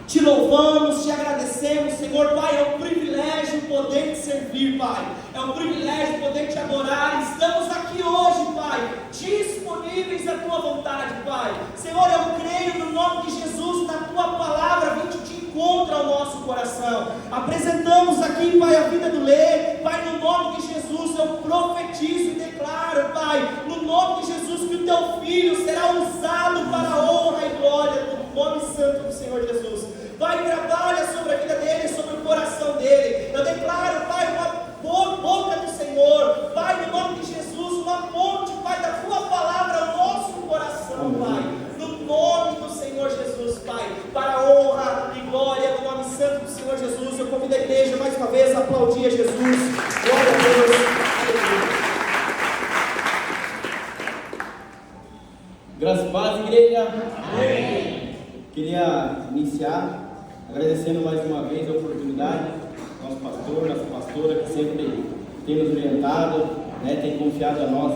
Te louvamos, te agradecemos, Senhor. Pai, é um privilégio poder te servir, Pai. É um privilégio poder te adorar. Estamos aqui hoje, Pai, disponíveis à tua vontade, Pai. Senhor, eu creio no nome de Jesus, na tua palavra, vindo de encontro ao nosso coração. Apresentamos aqui, Pai, a vida do Lê. Pai, no nome de Jesus, eu profetizo e declaro, Pai, no nome de Jesus, que o teu filho será usado para a honra e glória do nome santo do Senhor Jesus. Pai, trabalha sobre a vida dele, sobre o coração dele. Eu declaro, Pai, uma boca do Senhor, Pai, no nome de Jesus, uma ponte, Pai, da tua palavra ao nosso coração, Pai, no nome do Senhor Jesus, Pai, para a honra e glória do nome santo do Senhor Jesus. Eu convido a igreja mais uma vez a aplaudir a Jesus. Glória a Deus. Graças e paz, igreja. Amém. Queria iniciar agradecendo mais uma vez a oportunidade, nosso pastor, nossa pastora, que sempre tem nos orientado, né, tem confiado a nós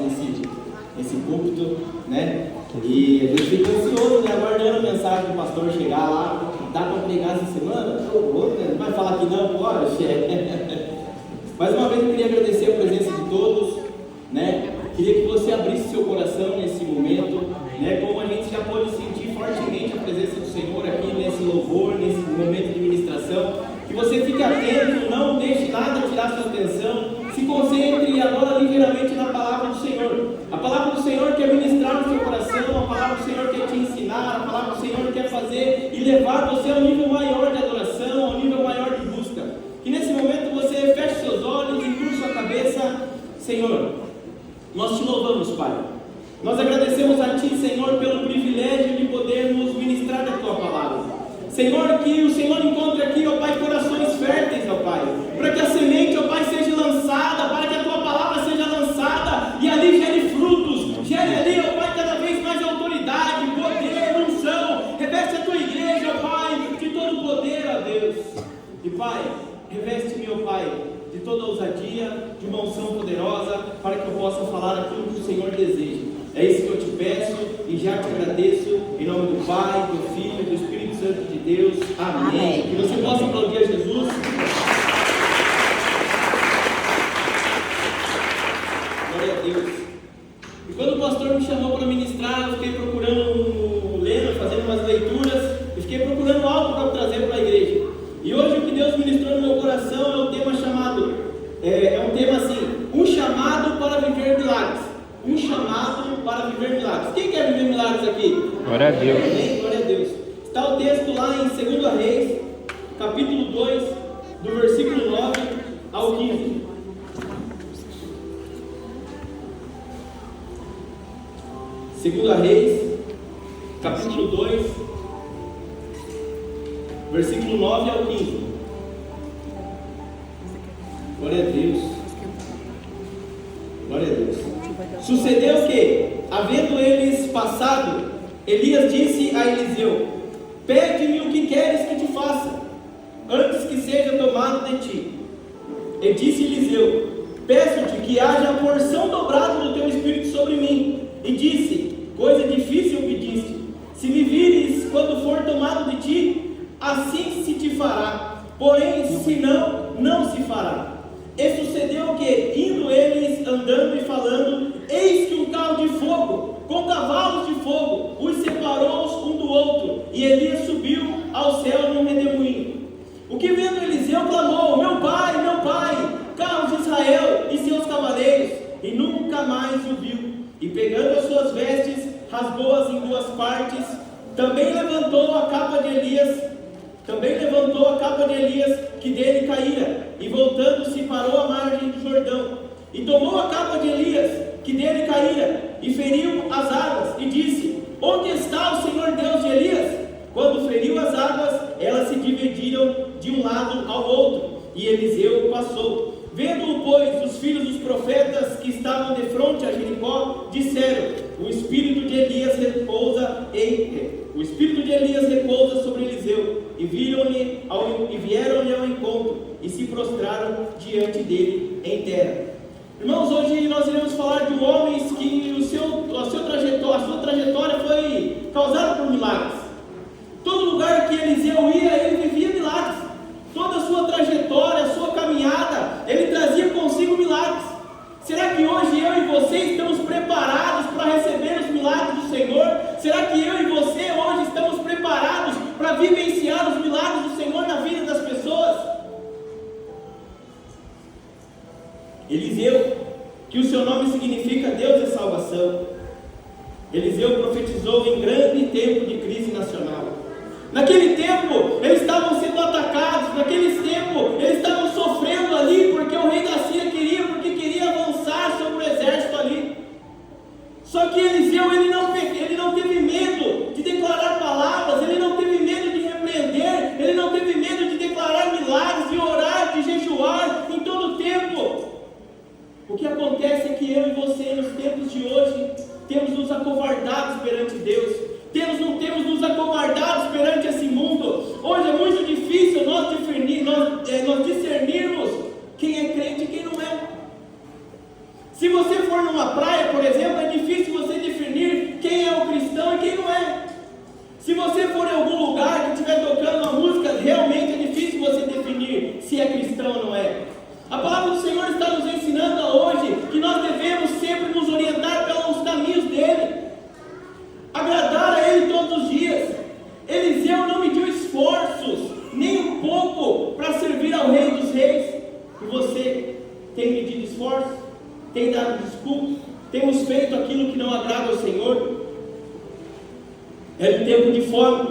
esse púlpito, né, e a gente fica ansioso, né, aguardando a mensagem do pastor chegar lá. Dá para pregar essa semana? Não vai falar que não, bora, chefe. Mais uma vez eu queria agradecer a presença de todos, né, queria que você abrisse seu coração nesse momento, né, como a gente já pode sentir fortemente a presença do Senhor aqui nesse louvor, nesse momento de ministração, que você fique atento, não deixe nada tirar sua atenção, se concentre e agora ligeiramente na palavra do Senhor. A palavra do Senhor quer ministrar no seu coração, a palavra do Senhor quer te ensinar, a palavra do Senhor quer fazer e levar você a um nível maior de adoração, a um nível maior de busca. Que nesse momento você feche seus olhos e curva sua cabeça. Senhor, nós te louvamos, Pai. Nós agradecemos a Ti, Senhor, pelo privilégio de podermos ministrar a Tua palavra. Senhor, que o Senhor encontre aqui, ó Pai, corações férteis, ó Pai, para que a semente, ó Pai, seja lançada, para que a Tua palavra seja lançada e ali gere frutos, gere ali, ó Pai, cada vez mais autoridade, poder, unção. Reveste a Tua igreja, ó Pai, de todo o poder, ó Deus. E Pai, reveste-me, ó Pai, de toda ousadia, de uma unção poderosa, para que eu possa falar aquilo que o Senhor deseja. É isso que eu te peço e já te agradeço, em nome do Pai, do Filho e do Espírito Santo de Deus. Amém. Que você possa aplaudir a Jesus. Glória a Deus. E quando o pastor me chamou para ministrar, eu fiquei procurando lendo, fazendo umas leituras, e fiquei procurando algo para trazer para a igreja. E hoje o que Deus ministrou no meu coração é um tema chamado, um tema assim, um chamado para viver milagres. Um chamado para viver milagres. Quem quer viver milagres aqui? Glória a Deus. Amém? Glória a Deus. Está o texto lá em 2 Reis, capítulo 2, do versículo 9 ao 15. Segunda Reis, capítulo 2, versículo 9 ao 15. Glória a Deus. Glória a Deus. Sucedeu que, havendo eles passado, Elias disse a Eliseu: pede-me o que queres que te faça, antes que seja tomado de ti. E disse Eliseu: peço-te que haja a porção dobrada do teu espírito sobre mim. E disse: coisa difícil pediste. Se me vires quando for tomado de ti, assim se te fará. Porém, se não, não se fará. E sucedeu que, indo eles andando e falando, eis que um carro de fogo, com cavalos de fogo, os separou um do outro, e Elias subiu ao céu num redemoinho. O que vendo Eliseu clamou: meu pai, carros de Israel e seus cavaleiros, e nunca mais o viu. E pegando as suas vestes, rasgou-as em duas partes. Também levantou a capa de Elias, que dele caíra, e voltando-se parou à margem do Jordão, e tomou a capa de Elias, que dele caíra, e feriu as águas, e disse: onde está o Senhor Deus de Elias? Quando feriu as águas, elas se dividiram de um lado ao outro, e Eliseu passou. Vendo-o, pois, os filhos dos profetas que estavam de frente a Jericó, disseram: o espírito de Elias repousa sobre Eliseu. E vieram-lhe ao encontro, e se prostraram diante dele em terra. Irmãos, hoje nós iremos falar de homens que a sua trajetória foi causada por milagres. Todo lugar que Eliseu ia, declarar os milagres do Senhor na vida das pessoas. Eliseu, que o seu nome significa Deus é salvação. Eliseu profetizou em grande tempo de crise nacional. Naquele tempo, eles estavam sendo atacados. Naquele tempo, eles estavam sofrendo ali, porque o rei da Síria queria avançar sobre o exército ali. Só que Eliseu, ele não teve medo de declarar palavras, ele não teve medo de repreender, ele não teve medo de declarar milagres, de orar, de jejuar em todo o tempo. O que acontece é que eu e você, nos tempos de hoje, temos nos acovardados perante Deus. Temos nos acovardados perante esse mundo. Hoje é muito difícil nós discernirmos quem é crente e quem não é. Se você for numa praia, por exemplo, é difícil você definir quem é o cristão e quem não é. Se você for em algum lugar que estiver tocando uma música, realmente é difícil você definir se é cristão ou não é. A palavra do Senhor está nos ensinando hoje que nós devemos sempre nos orientar pelos caminhos dele, agradar a ele todos os dias. Eliseu não mediu esforços, nem um pouco, para servir ao Rei dos Reis. E você tem medido esforços? Tem dado desculpas? Temos feito aquilo que não agrada ao Senhor? Era um tempo de fome.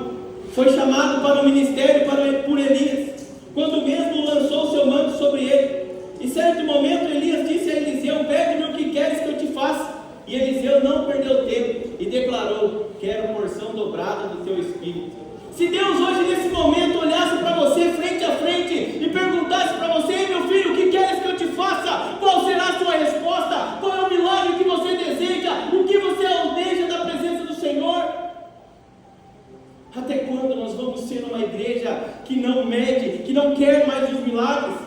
Foi chamado para o ministério por Elias, quando mesmo lançou seu manto sobre ele. Em certo momento Elias disse a Eliseu: pede-me o que queres que eu te faça. E Eliseu não perdeu tempo e declarou: quero porção dobrada do teu espírito. Se Deus hoje nesse momento olhasse para você frente a frente e perguntasse para você: meu filho, o que queres que eu te faça? Qual será a sua resposta? Qual é o milagre que você deseja? O que você almeja da presença do Senhor? Até quando nós vamos ser uma igreja que não mede, que não quer mais os milagres?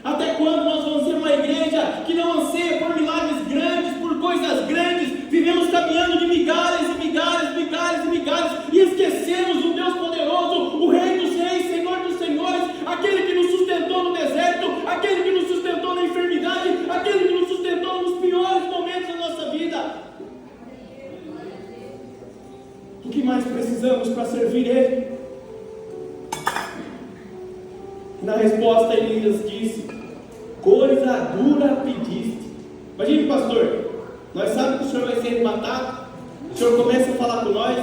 Até quando nós vamos ser uma igreja que não anseia por milagres grandes, por coisas grandes? Vivemos caminhando de migalhas e migalhas, migalhas e migalhas, e esquecemos o Deus poderoso, o Rei dos Reis, Senhor dos Senhores, aquele que nos sustentou no deserto, aquele que nos sustentou na enfermidade, aquele que nos sustentou nos piores momentos da nossa vida. O que mais precisamos para servir Ele? Na resposta, Elias disse: coisa dura pediste. Imagine, pastor, nós sabemos que o senhor vai ser matado, o senhor começa a falar com nós.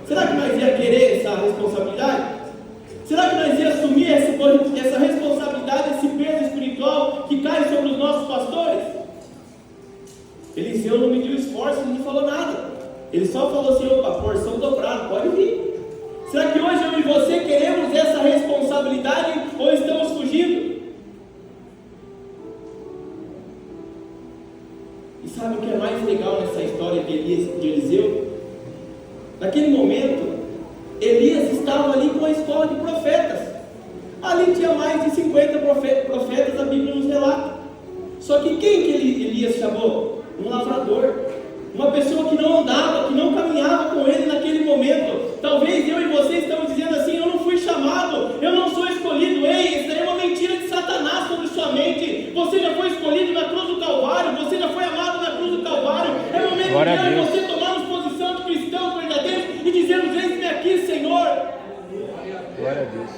Será que nós ia querer essa responsabilidade? Será que nós ia assumir essa responsabilidade, esse peso espiritual que cai sobre os nossos pastores? Eliseu não mediu esforço, não falou nada. Ele só falou assim: opa, porção dobrada, pode vir. Será que hoje eu e você queremos essa responsabilidade ou estamos fugindo? E sabe o que é mais legal nessa história de Eliseu? Naquele momento, Elias estava ali com a escola de profetas. Ali tinha mais de 50 profetas, a Bíblia nos relata. Só que quem que Elias chamou? Um lavrador. Uma pessoa que não andava, que não caminhava com ele naquele momento. Talvez eu e você estamos dizendo assim: eu não fui chamado, eu não sou escolhido. Ei, isso daí é uma mentira de Satanás sobre sua mente. Você já foi escolhido na cruz do Calvário, você já foi amado na cruz do Calvário. É o momento de eu e você tomarmos posição de cristãos verdadeiros e dizermos: eis-me aqui, Senhor. Glória a Deus.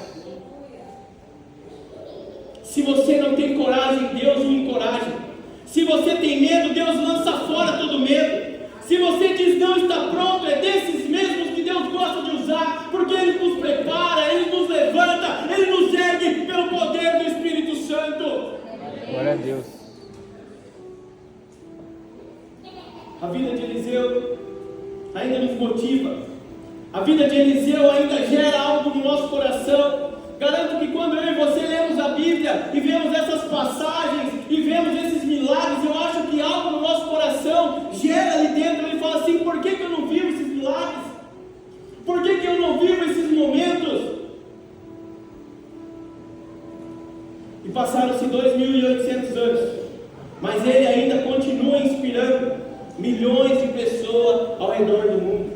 Se você não tem coragem, Deus o encoraja. Se você tem medo, Deus lança fora todo medo. Se você diz não está pronto, é desses mesmos que Deus gosta de usar, porque Ele nos prepara, Ele nos levanta, Ele nos ergue pelo poder do Espírito Santo. Glória a Deus. A vida de Eliseu ainda nos motiva. A vida de Eliseu ainda gera algo no nosso coração. Garanto que quando eu e você lemos a Bíblia e vemos essas passagens e vemos esses milagres, eu acho que algo no nosso coração gera ali dentro. Ele fala assim: por que eu não vivo esses milagres? Por que eu não vivo esses momentos? E passaram-se 2.800 anos, mas ele ainda continua inspirando milhões de pessoas ao redor do mundo.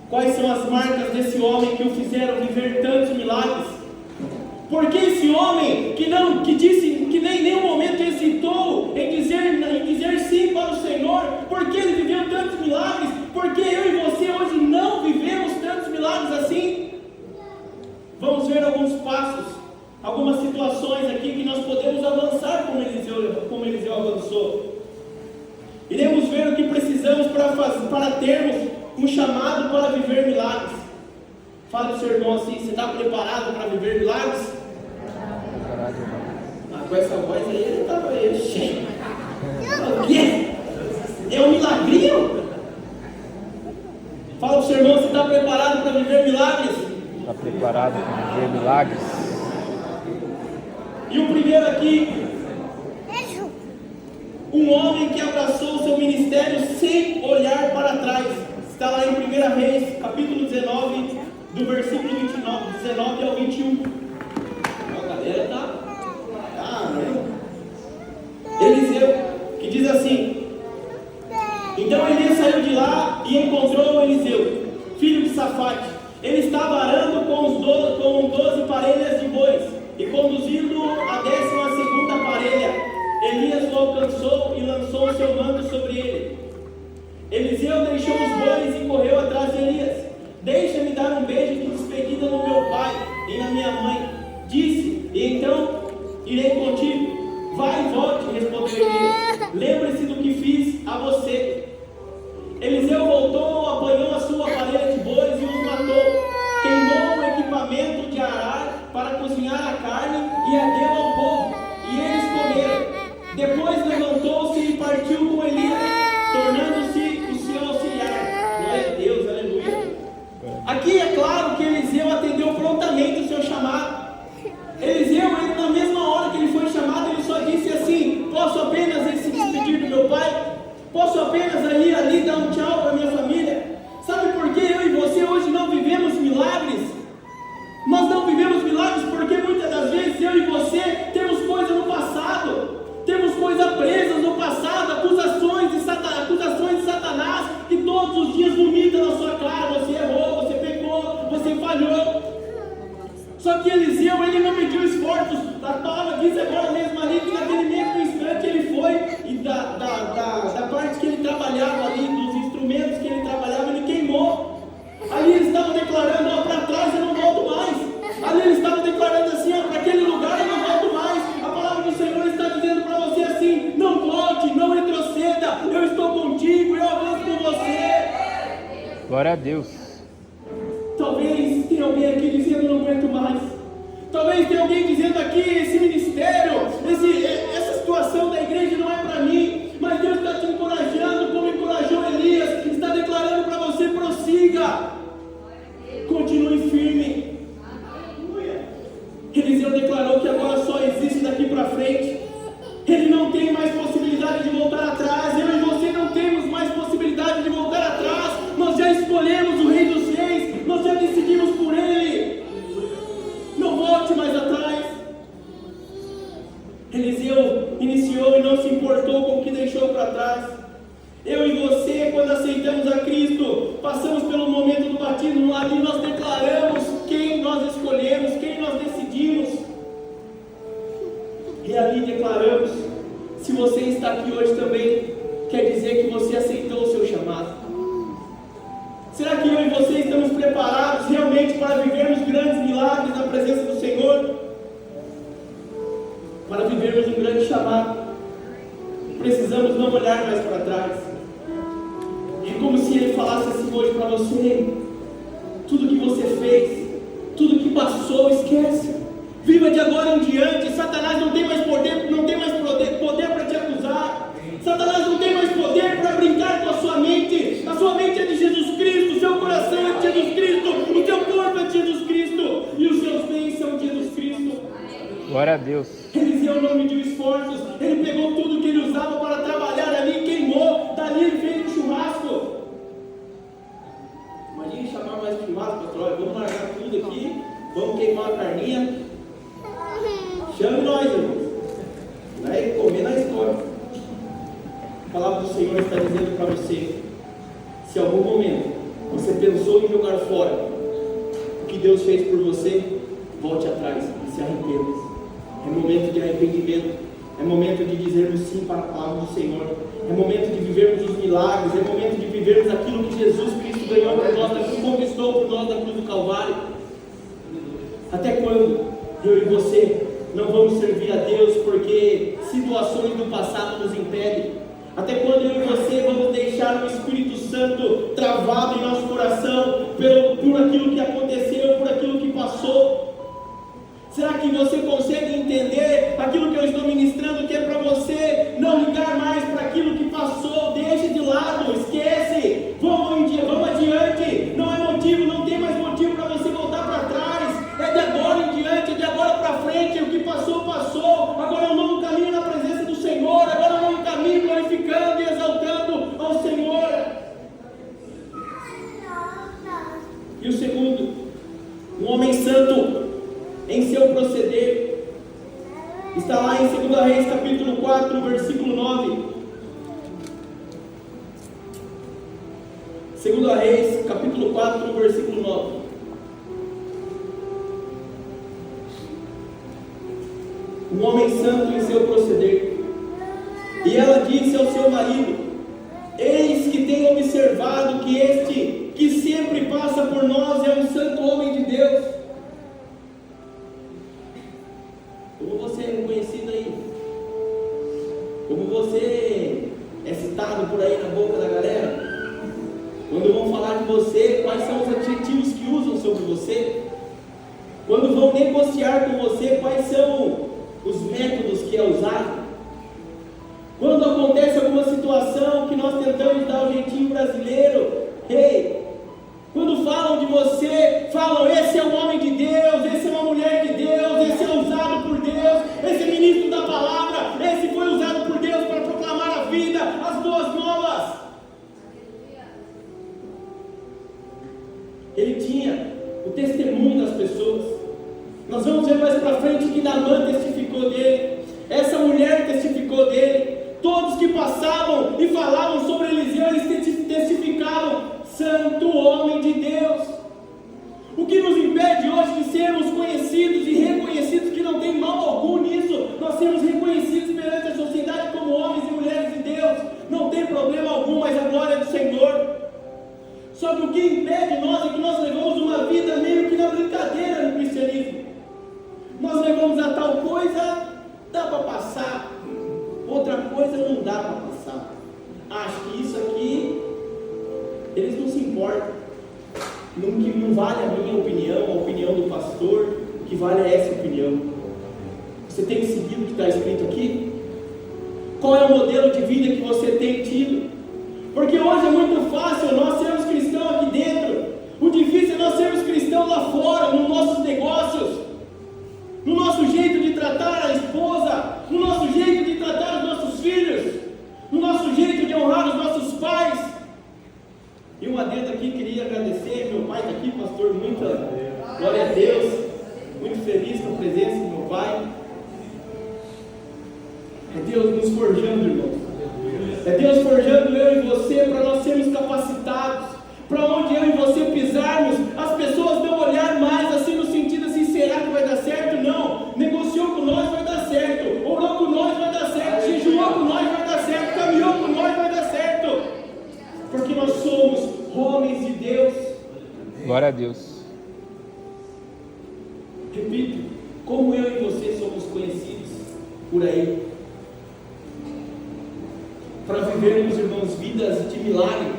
Quais são as marcas desse homem que o fizeram viver tantos milagres? Porque esse homem que disse que nem em nenhum momento hesitou em dizer sim para o Senhor, porque ele viveu tantos milagres? Porque eu e você hoje não vivemos tantos milagres assim? vamos ver alguns passos, algumas situações aqui que nós podemos avançar como Eliseu avançou. Iremos ver o que precisamos para termos um chamado para viver milagres. Fala para o seu irmão assim: você está preparado para viver milagres? Com essa voz aí ele estava cheio. O quê? É um milagrinho? Fala para o seu irmão: você está preparado para viver milagres? Está preparado para viver milagres? E o primeiro aqui, um homem que abraçou o seu ministério sem olhar para trás. Está lá em 1 Reis, capítulo 19, do versículo 19 ao 21. A galera tá... Eliseu, que diz assim: então Elias saiu de lá e encontrou Eliseu, filho de Safate. Ele estava arando com 12 parelhas de bois e conduzindo a 12ª parelha. Elias o alcançou e lançou o seu manto sobre ele. Eliseu deixou os bois e correu atrás de Elias. Deixa-me dar um beijo de despedida no meu pai e na minha mãe, disse, e então irei contigo. Vai e volte, respondeu Elias. Lembre-se do que fiz a você. Eliseu voltou, apanhou a sua parelha de bois e os matou. Queimou o equipamento de arar para cozinhar a carne e a deu ao povo, e eles comeram. Depois levantou-se e partiu com Elias, tornando-se o seu auxiliar. Glória a Deus, aleluia. Aqui é claro que Eliseu atendeu prontamente o seu chamado. Eliseu, ele, na mesma hora que ele foi chamado, ele só disse assim: posso apenas se despedir do meu pai? Posso apenas ir ali dar um tchau para minha família? Sabe por que eu e você hoje não vivemos milagres? Nós não vivemos milagres porque muitas das vezes eu e você temos coisas no passado, temos coisas presas no passado, acusações de Satanás, que todos os dias vomita na sua cara: você errou, você pecou, você falhou. Só que Eliseu, ele não mediu esforços. A palavra diz agora mesmo ali que naquele mesmo instante ele foi, e da parte que ele trabalhava ali, dos instrumentos que ele trabalhava, ele queimou. Ali ele estava declarando: ó, para trás eu não volto mais. Ali ele estava declarando assim: ó, para aquele lugar eu não volto mais. A palavra do Senhor está dizendo para você assim: não volte, não retroceda, eu estou contigo, eu avanço com você. Glória a Deus. Talvez tenha alguém aqui dizendo: não aguento mais. Talvez tenha alguém dizendo aqui: esse ministério, essa situação da igreja não é para mim. Mas Deus está te encorajando, como encorajou Elias, está declarando para você: prossiga, continue firme. Eliseu declarou que agora só existe daqui para frente. Ele não tem mais possibilidade de voltar atrás. Eu e você não temos mais possibilidade de voltar atrás. Nós já escolhemos o Rei dos Reis, nós já decidimos por Ele. Não volte mais atrás. Eliseu iniciou e não se importou com o que deixou para trás. Eu e você, quando aceitamos a Cristo, passamos pelo momento do batismo. Ali nós declaramos quem nós escolhemos, quem nós decidimos. E ali declaramos. Se você está aqui hoje também, quer dizer que você aceitou o seu chamado. Será que eu e você estamos preparados realmente para vivermos grandes milagres na presença do Senhor? Para vivermos um grande chamado, precisamos não olhar mais para trás. É como se Ele falasse assim hoje para você: tudo que você fez, tudo que passou, esquece. Viva de agora em diante. Satanás não tem mais poder, poder para te acusar. Satanás não tem mais poder para brincar com a sua mente. A sua mente é de Jesus Cristo, o seu coração é de Jesus Cristo, o seu corpo é de Jesus Cristo e os seus bens são de Jesus Cristo. Glória a Deus. Eliseu não mediu esforços. Ele pegou tudo que ele usava para trabalhar ali, queimou. Dali ele fez um churrasco. Imagina chamar mais churrasco, pastor: vamos largar tudo aqui, vamos queimar a carninha. Chame nós, irmãos. Vai comer na história. A palavra do Senhor está dizendo para você: se em algum momento você pensou em jogar fora o que Deus fez por você, volte atrás e se arrependa. É momento de arrependimento. É momento de dizermos sim para a palavra do Senhor. É momento de vivermos os milagres. É momento de vivermos aquilo que Jesus Cristo ganhou por nós, conquistou por nós na cruz do Calvário. Até quando eu e você não vamos servir a Deus porque situações do passado nos impedem? Até quando eu e você vamos deixar o Espírito Santo travado em nosso coração por aquilo que aconteceu, por aquilo que passou? Será que você consegue entender aquilo que eu estou ministrando, que é para você não ligar mais para aquilo que passou? Deixe de lado, esquece, vamos adiante. Não é motivo, não tem mais motivo para você voltar para trás. É de agora em diante, é de agora para frente. O que passou, passou. Agora é um novo caminho na presença do Senhor. Agora é um novo caminho glorificando e exaltando ao Senhor. E o segundo, um homem santo em seu proceder, está lá em 2 Reis capítulo 4, versículo 9. 2 Reis capítulo 4, versículo 9. Um homem santo em seu proceder. E ela disse ao seu marido: eis que tenho observado que este que sempre passa por nós é um santo homem de Deus. Como você é reconhecido aí? Como você é citado por aí na boca da galera? Quando vão falar de você, quais são os adjetivos que usam sobre você? Quando vão negociar com você, quais são os métodos que é usado? Quando acontece alguma situação que nós tentamos dar o jeitinho brasileiro, quando falam de você, falam: esse é um homem de Deus, esse é uma mulher de Deus, esse é usado por Deus, esse é ministro da palavra, esse foi usado por Deus para proclamar a vida, as boas novas. Ele tinha o testemunho das pessoas. Nós vamos ver mais para frente que Naamã testificou dele, essa mulher testificou dele, todos que passavam e falavam sobre Eliseu, eles testificavam: santo homem de Deus. O que nos impede hoje de sermos conhecidos e reconhecidos, que não tem mal algum nisso, nós sermos reconhecidos perante a sociedade como homens e mulheres de Deus, não tem problema algum, mas a glória é do Senhor. Só que o que impede nós é que nós levamos uma vida meio que na brincadeira no cristianismo. Nós levamos a tal coisa, dá para passar, outra coisa não dá para passar. Acho que isso aqui eles não se importam, não vale a minha opinião, a opinião do pastor, o que vale é essa opinião. Você tem seguido o que está escrito aqui? Qual é o modelo de vida que você tem tido? Porque hoje é muito fácil nós sermos cristãos aqui dentro, o difícil é nós sermos cristãos lá fora, nos nossos negócios, no nosso jeito de tratar a esposa, no nosso jeito de tratar os nossos filhos, no nosso jeito de honrar os nossos pais. E um adendo aqui, queria agradecer, meu pai está aqui, pastor, muita glória a Deus, muito feliz com a presença do meu pai. É Deus nos forjando, irmãos, é Deus forjando eu e você para nós sermos capacitados, para onde eu e você pisarmos, as pessoas não olhar mais assim no sentido assim: será que vai dar certo? Não, negociou com nós, vai dar certo, orou com nós, vai dar certo, jejuou com nós, vai dar certo, caminhou com nós, vai dar certo, porque nós somos homens de Deus. Glória a Deus. Repito, como eu e você somos conhecidos por aí, para vivermos, irmãos, vidas de milagre,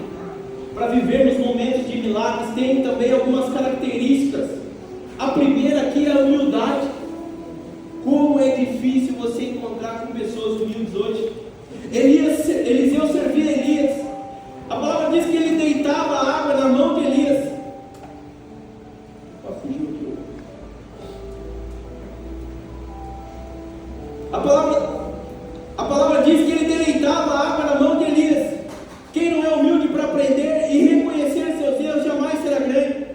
para vivermos momentos de milagres, tem também algumas características. A primeira aqui é a humildade. Como é difícil você encontrar com pessoas humildes hoje. Eliseu servia Elias. A palavra diz que ele deitava a água na mão de Elias. A palavra diz que ele deitava a água na mão de Elias. Quem não é humilde para aprender e reconhecer seus erros jamais será grande.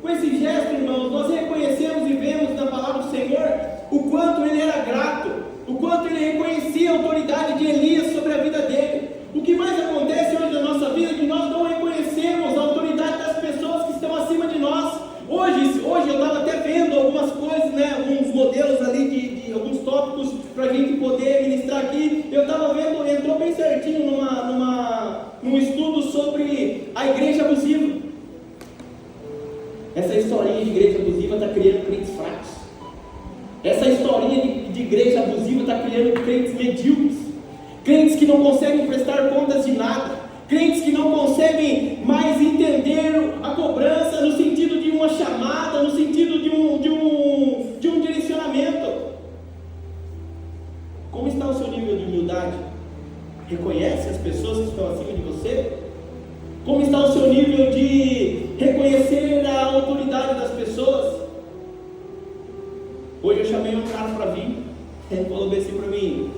Com esse gesto, irmãos, nós reconhecemos e vemos na palavra do Senhor o quanto ele era grato, o quanto ele reconhecia a autoridade de Elias sobre a vida dele. O que mais acontece hoje na nossa vida é que nós não reconhecemos a autoridade das pessoas que estão acima de nós. Hoje eu estava até vendo algumas coisas, alguns modelos ali de alguns tópicos para a gente poder ministrar aqui. Eu estava vendo, entrou bem certinho num estudo sobre a igreja abusiva. Essa historinha de igreja abusiva está criando crentes fracos. Essa historinha de igreja abusiva está criando crentes medíocres, crentes que não conseguem prestar contas de nada, crentes que não conseguem mais entender a cobrança no sentido de uma chamada, no sentido de um direcionamento. Como está o seu nível de humildade? Reconhece as pessoas que estão acima de você? Como está o seu nível de reconhecer a autoridade das pessoas? Hoje eu chamei um cara para vir, ele falou assim para mim: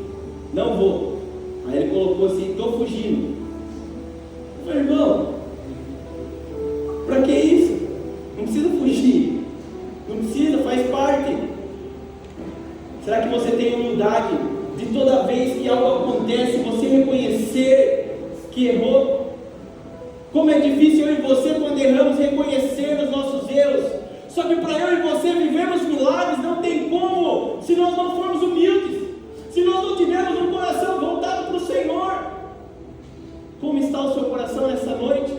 não vou. Aí ele colocou assim: estou fugindo. Eu falei: irmão, para que isso? Não precisa fugir, não precisa, faz parte. Será que você tem humildade de toda vez que algo acontece, você reconhecer que errou? Como é difícil eu e você, quando erramos, reconhecer os nossos erros. Só que para eu e você vivermos milagres, não tem como, se nós não formos humildes, se nós não tivermos um coração voltado para o Senhor. Como está o seu coração nessa noite?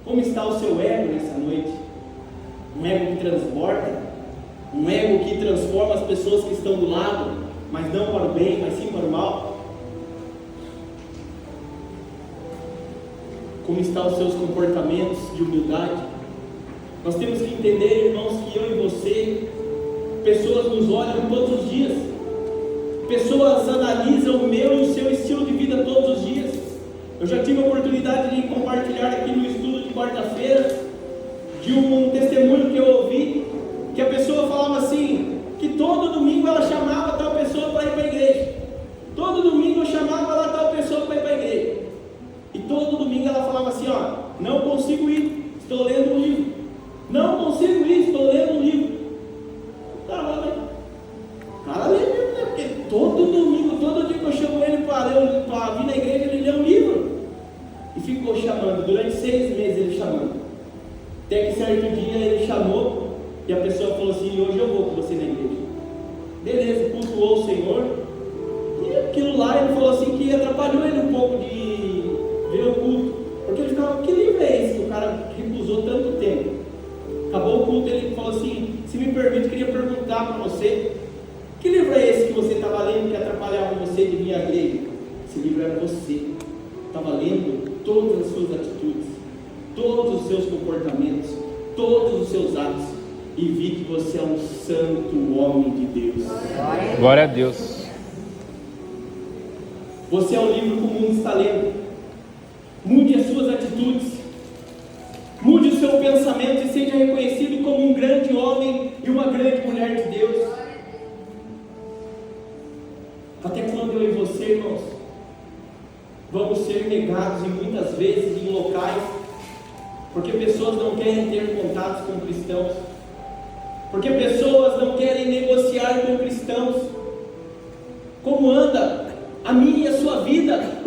Como está o seu ego nessa noite? Um ego que transporta, um ego que transforma as pessoas que estão do lado, mas não para o bem, mas sim para o mal. Como estão os seus comportamentos de humildade? Nós temos que entender, irmãos, que eu e você, pessoas nos olham todos os dias, pessoas analisam o meu e o seu estilo de vida todos os dias. Eu já tive a oportunidade de compartilhar aqui no estudo de quarta-feira de um testemunho que eu ouvi, que a pessoa falava assim, que todo domingo ela chamava tal pessoa para ir para a igreja, todo domingo eu chamava lá tal pessoa para ir para a igreja, e todo domingo ela falava assim: ó, não consigo ir, estou lendo um livro, não consigo ir, estou lendo um livro. Cara, lê mesmo, né? Porque todo domingo, todo dia que eu chamo ele para vir na igreja, ele lê um livro, e ficou chamando, durante 6 meses ele chamando, até que certo dia ele chamou, e a pessoa falou assim: hoje eu vou com você na igreja. Beleza, cultuou o Senhor, e aquilo lá ele falou assim que atrapalhou ele um pouco de ver o culto, porque ele ficava: que livro é esse que o cara recusou tanto tempo? Acabou o culto, ele falou assim: se me permite, queria perguntar para você, que livro é esse que você estava lendo que atrapalhava você de vir à igreja? Esse livro era você, estava lendo todas as suas atitudes, todos os seus comportamentos, todos os seus atos, e vi que você é um santo homem de Deus. Glória a Deus. Você é um livro que o mundo está lendo. Mude as suas atitudes, mude o seu pensamento e seja reconhecido como um grande homem e uma grande mulher de Deus. Até quando eu e você, irmãos, vamos ser negados, e muitas vezes em locais, porque pessoas não querem ter contatos com cristãos, porque pessoas não querem negociar com cristãos? Como anda a minha e a sua vida?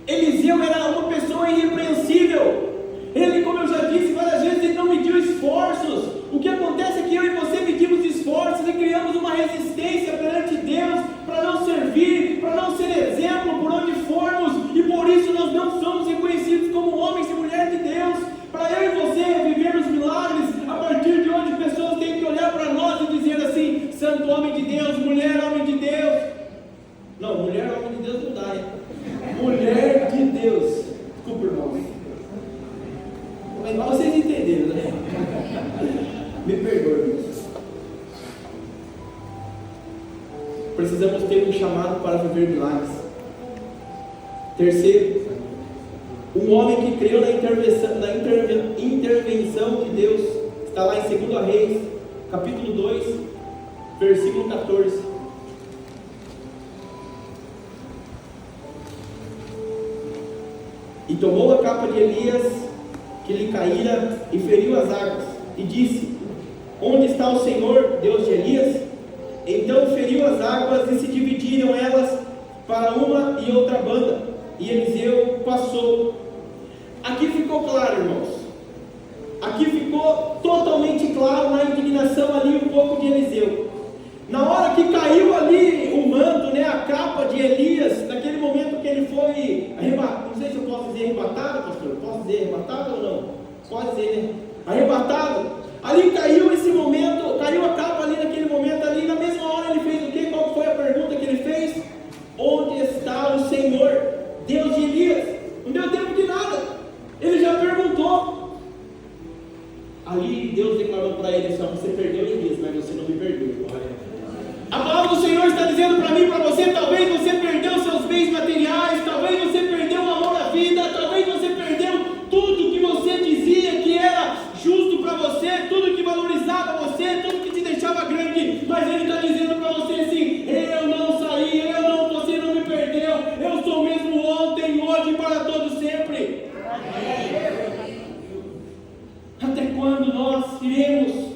Eliseu era uma pessoa irrepreensível. Ele, como eu já disse várias vezes, ele não mediu esforços. O que acontece é que eu e você medimos esforços e criamos uma resistência perante Deus para não servir, para não ser exemplo por onde formos, e por isso nós não somos reconhecidos como homens e mulheres de Deus. Para eu e você viver os milagres, a partir de hoje pessoas têm que olhar para nós e dizer assim: santo homem de Deus, mulher homem de Deus. Não, mulher homem de Deus não dá, hein? Mulher de Deus. Desculpa, irmãos. Mas vocês entenderam, né? Me perdoe. Precisamos ter um chamado para viver milagres. Terceiro, um homem que creu na intervenção de Deus, está lá em 2 Reis, capítulo 2, versículo 14. E tomou a capa de Elias, que lhe caíra, e feriu as águas, e disse: onde está o Senhor, Deus de Elias? Então feriu as águas, e se dividiram elas para uma e outra banda, e Eliseu passou. Aqui ficou claro, irmãos, aqui ficou totalmente claro na indignação ali um pouco de Eliseu. Na hora que caiu ali o manto, né, a capa de Elias, naquele momento que ele foi arrebatado, não sei se eu posso dizer arrebatado, pastor, posso dizer arrebatado ou não? Pode dizer, né? Arrebatado, ali você perdeu Elias, mas você não me perdeu. A palavra do Senhor está dizendo para mim e para você, talvez você perdeu seus bens materiais, talvez você perdeu o amor à vida, talvez você perdeu tudo que você dizia que era justo para você, tudo que valorizava você, tudo que te deixava grande, mas Ele está dizendo para você assim, eu não saí, você não me perdeu, eu sou o mesmo ontem, hoje e para todo sempre. Até quando nós iremos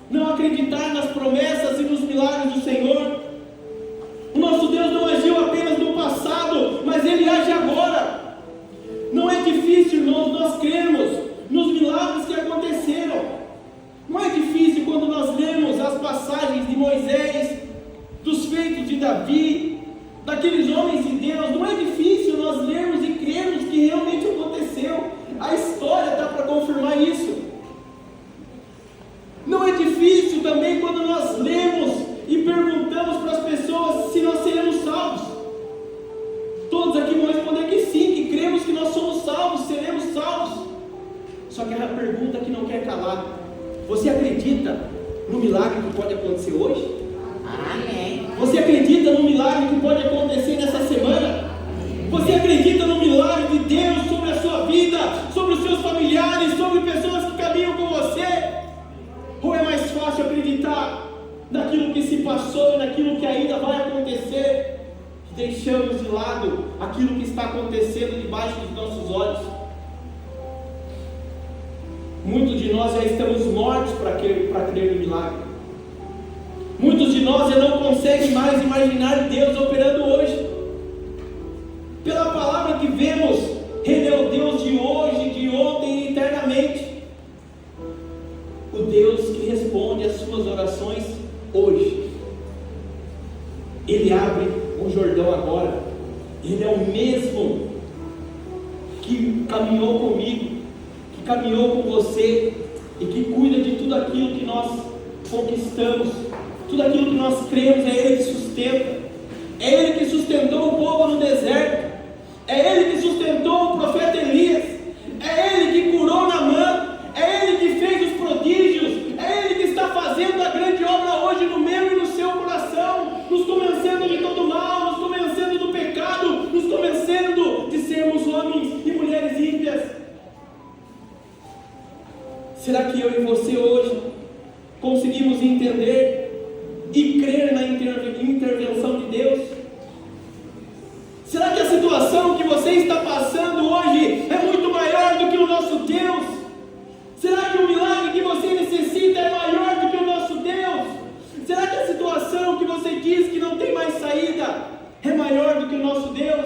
não acreditar nas promessas e nos milagres do Senhor? O nosso Deus não agiu apenas no passado, mas Ele age agora. Não é difícil nós crermos nos milagres que aconteceram. Não é difícil quando nós lemos as passagens de Moisés, dos feitos de Davi, daqueles homens de Deus. Não é difícil nós lermos e crermos que realmente aconteceu. A história está para confirmar isso. Não é difícil também quando nós lemos e perguntamos para as pessoas se nós seremos salvos. Todos aqui vão responder que sim, que cremos que nós somos salvos, seremos salvos. Só que é a pergunta que não quer calar: você acredita no milagre que pode acontecer hoje? Amém. Você acredita no milagre que pode acontecer nessa semana? Você acredita no milagre de Deus sobre a sua vida, sobre os seus familiares, sobre pessoas que caminham com você? Ou é mais fácil acreditar naquilo que se passou e naquilo que ainda vai acontecer, e deixamos de lado aquilo que está acontecendo debaixo dos nossos olhos? Muitos de nós já estamos mortos para crer no milagre. Muitos de nós já não conseguem mais imaginar Deus operando hoje. Pela palavra que vemos, Ele é o Deus de hoje, de ontem e eternamente. O Deus que responde às suas orações hoje. Ele abre o Jordão agora. Ele é o mesmo que caminhou comigo, que caminhou com você e que cuida de tudo aquilo que nós conquistamos, tudo aquilo que nós cremos. É Ele que sustenta. É Ele que sustentou o povo no deserto. É Ele que sustentou o profeta Elias. É Ele que curou Naamã. É Ele que fez os prodígios. É Ele que está fazendo a grande obra hoje no meu e no seu coração, nos convencendo de todo mal, nos convencendo do pecado, nos convencendo de sermos homens e mulheres ímpias. Será que eu e você hoje conseguimos entender e crer na intervenção de Deus? Será que a situação que você está passando hoje é muito maior do que o nosso Deus? Será que o milagre que você necessita é maior do que o nosso Deus? Será que a situação que você diz que não tem mais saída é maior do que o nosso Deus?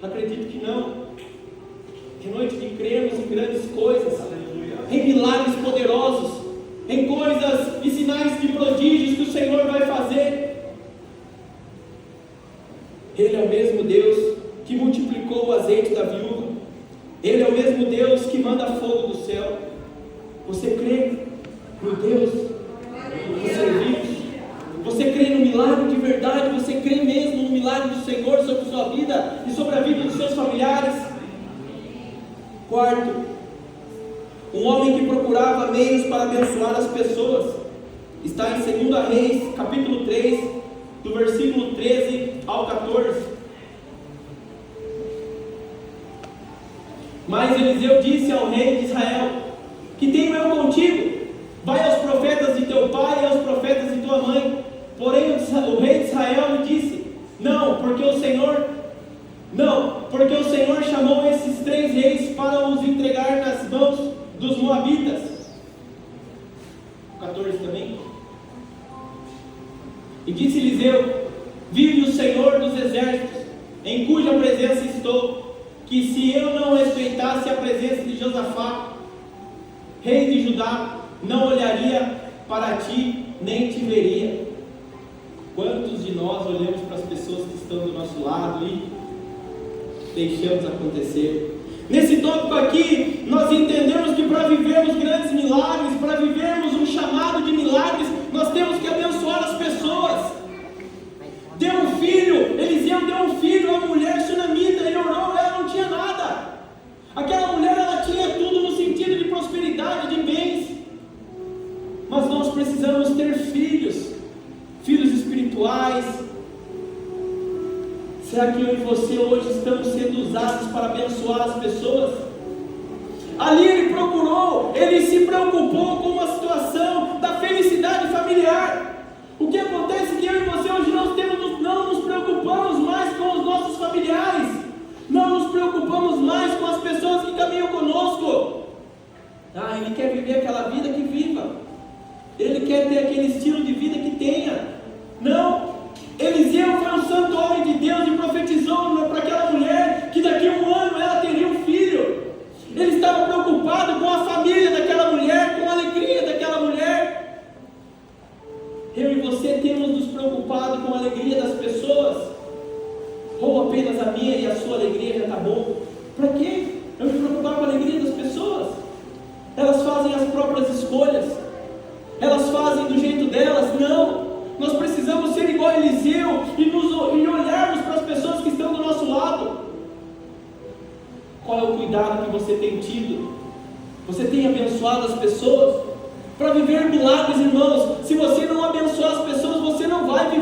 Acredito que não. É noite de crermos em grandes coisas, em milagres poderosos, em coisas e sinais de prodígios que o Senhor vai fazer. Ele é o mesmo Deus que multiplicou o azeite da viúva. Ele é o mesmo Deus que manda fogo do céu. Você crê no Deus que servimos? Você crê no milagre de verdade? Você crê mesmo no milagre do Senhor sobre a sua vida e sobre a vida dos seus familiares? Quarto, um homem que procurava meios para abençoar as pessoas. Está em 2 Reis, capítulo 3, do versículo 13 ao 14. Mas Eliseu disse ao rei de Israel: que tenho eu contigo? Vai aos profetas de teu pai e aos profetas de tua mãe. Porém o rei de Israel lhe disse: não, porque o Senhor chamou esses 3 reis para os entregar nas mãos dos moabitas. 14 também. E disse Eliseu: vive o Senhor dos exércitos, em cuja presença estou, que se eu não respeitasse a presença de Josafá, rei de Judá, não olharia para ti, nem te veria. Quantos de nós olhamos para as pessoas que estão do nosso lado e deixamos acontecer? Nesse tópico aqui, nós entendemos que para vivermos grandes milagres, para vivermos um chamado de milagres, nós temos que abençoar as pessoas. Deu um filho, Eliseu deu um filho a uma mulher sunamita, ele orou, ela não tinha nada. Aquela mulher, ela tinha tudo no sentido de prosperidade, de bens. mas nós precisamos ter filhos espirituais. Será que eu e você hoje estamos sendo usados para abençoar as pessoas? Ali ele se preocupou com a situação da felicidade familiar. O que acontece é que eu e você hoje não nos preocupamos mais com os nossos familiares, não nos preocupamos mais com as pessoas que caminham conosco. Ele quer viver aquela vida que viva, ele quer ter aquele estilo de vida que tenha. Não, Eliseu foi um santo homem de Deus e profetizou para aquela mulher que daqui a 1 ano ela teria um filho. Ele estava preocupado com a família daquela mulher, com a alegria daquela mulher. Eu e você temos nos preocupado com a alegria das pessoas? Ou apenas a minha e a sua alegria já está bom? Para quê? Eu me preocupar com a alegria das pessoas? Elas fazem as próprias escolhas, elas fazem do jeito delas. Não, nós precisamos ser igual a Eliseu e olharmos para as pessoas que estão do nosso lado. Qual é o cuidado que você tem tido? Você tem abençoado as pessoas? Para viver milagres, irmãos, se você não abençoar as pessoas, você não vai viver.